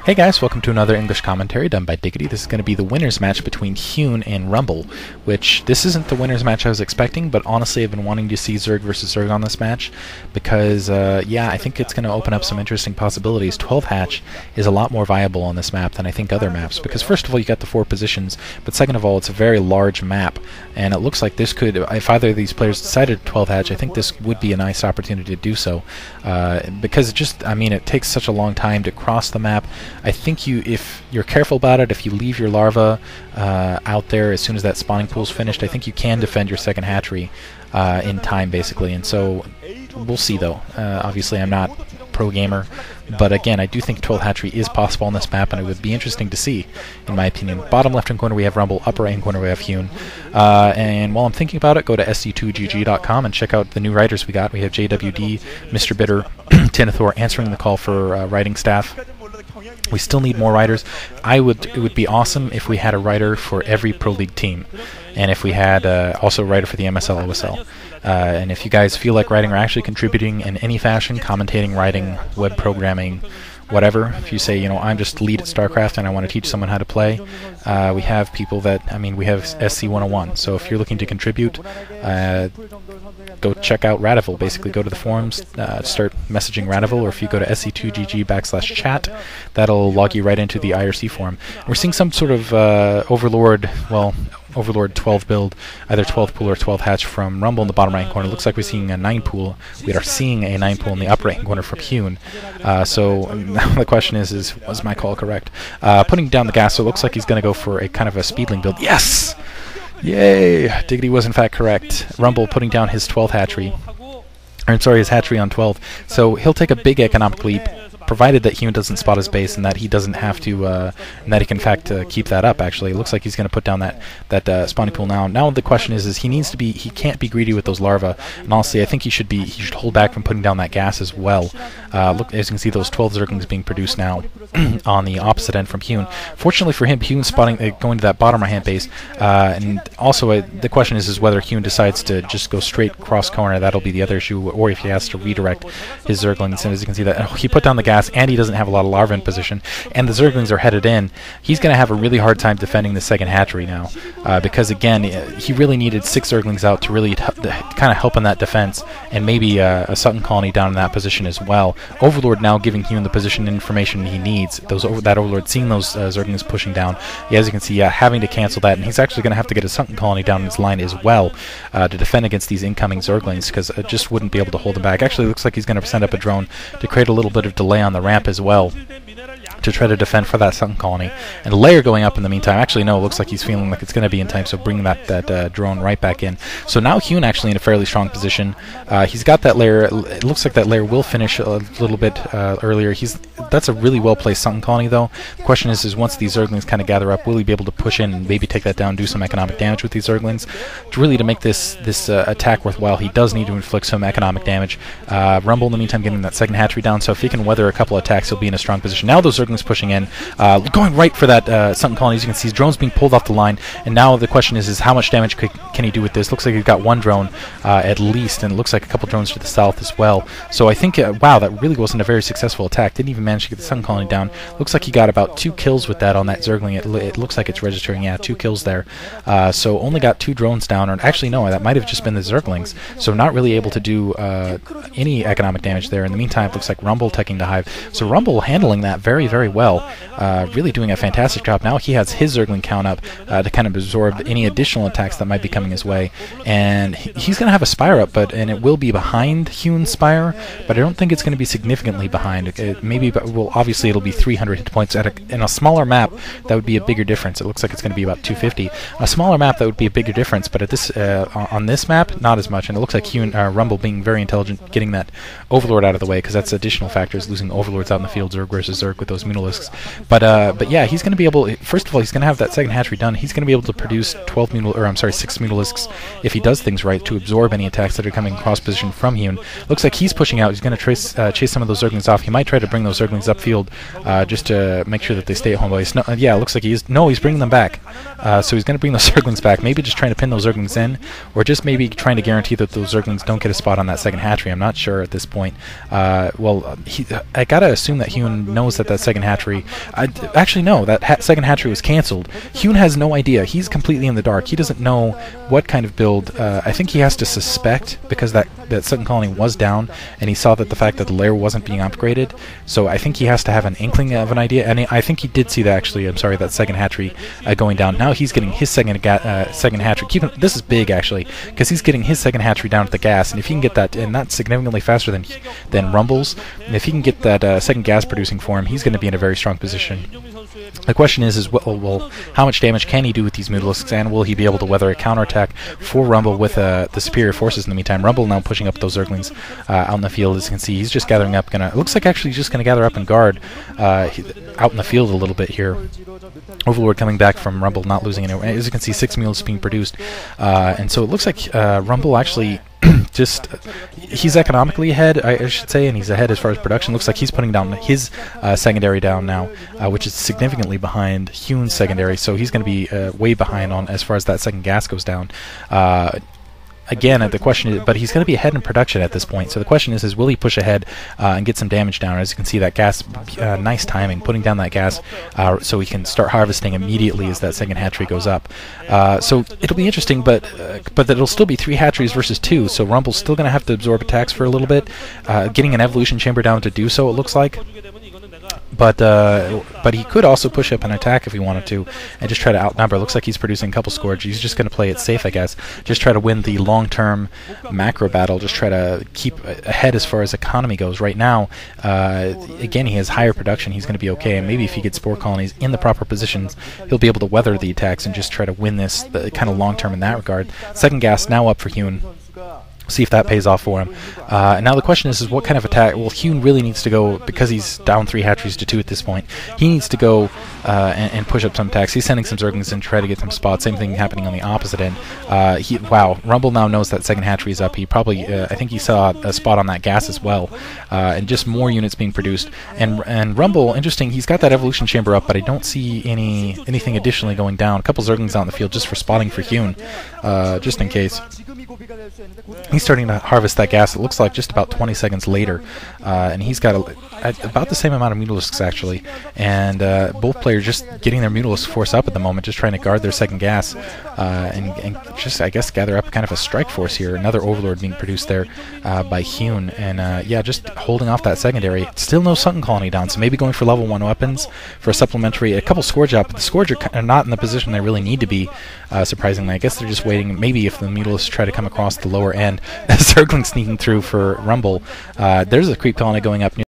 Hey guys, welcome to another English commentary done by Diggity. This is going to be the winner's match between Hyun and Rumble, which this isn't the winner's match I was expecting, but honestly I've been wanting to see Zerg versus Zerg on this match because, yeah, I think it's going to open up some interesting possibilities. 12 hatch is a lot more viable on this map than I think other maps, because first of all you got the 4 positions, but second of all it's a very large map, and it looks like this could, if either of these players decided 12 hatch, I think this would be a nice opportunity to do so, because it just, I mean, it takes such a long time to cross the map. I think if you're careful about it, if you leave your larva out there as soon as that spawning pool's finished, I think you can defend your second hatchery in time, basically. And so we'll see, though. Obviously, I'm not pro gamer, but again, I do think 12 hatchery is possible on this map, and it would be interesting to see, in my opinion. Bottom left-hand corner we have Rumble, upper right-hand corner we have Hyun. And while I'm thinking about it, go to sc2gg.com and check out the new writers we got. We have JWD, Mr. Bitter, Tinethor answering the call for writing staff. We still need more writers. It would be awesome if we had a writer for every Pro League team, and if we had also a writer for the MSL, OSL. And if you guys feel like writing or actually contributing in any fashion, commentating, writing, web programming, whatever, if you say, you know, I'm just lead at StarCraft and I want to teach someone how to play, we have people that, I mean, we have SC101, so if you're looking to contribute, go check out Radival. Basically go to the forums, start messaging Radival, or if you go to sc2gg/chat, that'll log you right into the IRC forum. We're seeing some sort of Overlord 12 build, either 12 pool or 12 hatch from Rumble in the bottom right corner. Looks like we're seeing a 9 pool. We are seeing a 9 pool in the upper right corner from Hyun. So now the question is was my call correct? Putting down the gas, so it looks like he's going to go for a kind of a speedling build. Yes! Yay! Diggity was in fact correct. Rumble putting down his 12th hatchery. Or, sorry, his hatchery on 12. So he'll take a big economic leap, provided that Hyun doesn't spot his base and that he doesn't have to, and that he can in fact keep that up. Actually, it looks like he's going to put down that spawning pool now. Now the question is he can't be greedy with those larvae. And honestly, I think he should hold back from putting down that gas as well. Look, as you can see, those 12 zerglings being produced now on the opposite end from Hyun. Fortunately for him, Hyun's spotting going to that bottom right hand base, and also the question is whether Hyun decides to just go straight cross corner. That'll be the other issue, or if he has to redirect his zerglings. And as you can see, that he put down the gas, and he doesn't have a lot of larvae in position, and the zerglings are headed in. He's going to have a really hard time defending the second hatchery now, because again, he really needed 6 zerglings out to really kind of help in that defense, and maybe a Sutton colony down in that position as well. Overlord now giving Hyun the position information he needs. That Overlord seeing those zerglings pushing down. Yeah, as you can see, having to cancel that, and he's actually going to have to get a Sutton colony down in his line as well to defend against these incoming zerglings, because it just wouldn't be able to hold them back. Actually, it looks like he's going to send up a drone to create a little bit of delay on the ramp as well, to try to defend for that Sutton colony. And layer going up in the meantime. Actually, no, it looks like he's feeling like it's going to be in time, so bring that drone right back in. So now Hyun actually in a fairly strong position. He's got that layer. It looks like that layer will finish a little bit earlier. That's a really well-placed Sutton colony, though. The question is once these zerglings kind of gather up, will he be able to push in and maybe take that down, do some economic damage with these zerglings? To make this attack worthwhile, he does need to inflict some economic damage. Rumble in the meantime getting that second hatchery down, so if he can weather a couple attacks, he'll be in a strong position. Now those zerglings pushing in, going right for that Sutton colony. As you can see, his drone's being pulled off the line, and now the question is how much damage can he do with this? Looks like he's got 1 drone at least, and it looks like a couple drones to the south as well. So I think, wow, that really wasn't a very successful attack. Didn't even manage to get the Sutton colony down. Looks like he got about 2 kills with that on that zergling. It looks like it's registering, yeah, 2 kills there. So only got 2 drones down, or actually no, that might have just been the zerglings. So not really able to do any economic damage there. In the meantime, it looks like Rumble taking the hive. So Rumble handling that very, very well. Really doing a fantastic job. Now he has his zergling count up to kind of absorb any additional attacks that might be coming his way. And he's going to have a spire up, and it will be behind Hyun's spire, but I don't think it's going to be significantly behind. Obviously it'll be 300 hit points. In a smaller map, that would be a bigger difference. It looks like it's going to be about 250. A smaller map, that would be a bigger difference, but at this on this map, not as much. And it looks like Rumble being very intelligent, getting that Overlord out of the way, because that's additional factors, losing Overlords out in the field, Zerg versus Zerg with those Mutalisks. But yeah, he's going to be able. First of all, he's going to have that second hatchery done. He's going to be able to produce 6 Mutalisks if he does things right to absorb any attacks that are coming cross position from Hyun. Looks like he's pushing out. He's going to chase some of those Zerglings off. He might try to bring those Zerglings upfield just to make sure that they stay at home. But yeah, it looks like he's bringing them back. So he's going to bring those Zerglings back. Maybe just trying to pin those Zerglings in, or just maybe trying to guarantee that those Zerglings don't get a spot on that second hatchery. I'm not sure at this point. I gotta assume that Hyun knows that second hatchery. Actually, no, that second hatchery was cancelled. Hyun has no idea. He's completely in the dark. He doesn't know what kind of build. I think he has to suspect, because that second colony was down, and he saw that the fact that the lair wasn't being upgraded. So I think he has to have an inkling of an idea, and I think he did see that, actually. I'm sorry, that second hatchery going down. Now he's getting his second hatchery. This is big, actually, because he's getting his second hatchery down at the gas, and if he can get that, and that's significantly faster than Rumble's, and if he can get that second gas producing for him, he's going to be in a very strong position. The question is well, how much damage can he do with these Mutalisks, and will he be able to weather a counterattack for Rumble with the superior forces in the meantime? Rumble now pushing up those Zerglings out in the field. As you can see, he's just gathering up. It looks like actually just going to gather up and guard out in the field a little bit here. Overlord coming back from Rumble, not losing any. As you can see, 6 mules being produced, and so it looks like Rumble actually just he's economically ahead, I should say, and he's ahead as far as production. Looks like he's putting down his secondary down now, which is significantly behind Hyun's secondary. So he's going to be way behind on as far as that second gas goes down. Again, the question is, but he's going to be ahead in production at this point. So the question is will he push ahead and get some damage down? As you can see, that gas, nice timing, putting down that gas so he can start harvesting immediately as that second hatchery goes up. So it'll be interesting, but it'll still be 3 hatcheries versus 2. So Rumble's still going to have to absorb attacks for a little bit, getting an evolution chamber down to do so, it looks like. But he could also push up an attack if he wanted to and just try to outnumber. It looks like he's producing a couple Scourge. He's just going to play it safe, I guess. Just try to win the long-term macro battle. Just try to keep ahead as far as economy goes. Right now, again, he has higher production. He's going to be okay. And maybe if he gets Spore Colonies in the proper positions, he'll be able to weather the attacks and just try to win this kind of long-term in that regard. Second gas now up for Hyun. See if that pays off for him. Now the question is what kind of attack? Well, Hyun really needs to go, because he's down 3 hatcheries to 2 at this point. He needs to go and push up some attacks. He's sending some Zerglings in to try to get some spots. Same thing happening on the opposite end. Wow, Rumble now knows that second hatchery is up. He probably, I think he saw a spot on that gas as well. And just more units being produced. And Rumble, interesting, he's got that evolution chamber up, but I don't see anything additionally going down. A couple Zerglings out in the field just for spotting for Hyun, just in case. He's starting to harvest that gas, it looks like just about 20 seconds later, and he's got about the same amount of Mutalisks, actually, and both players just getting their Mutalisk force up at the moment, just trying to guard their second gas, and just, I guess, gather up kind of a strike force here. Another Overlord being produced there by Hyun, and yeah, just holding off that secondary. Still no Sunken Colony down, so maybe going for level 1 weapons for a supplementary, a couple Scourge up, but the Scourge are not in the position they really need to be, surprisingly. I guess they're just waiting, maybe if the Mutalisks try to come across the lower end, Zergling sneaking through for Rumble. There's a creep colony going up near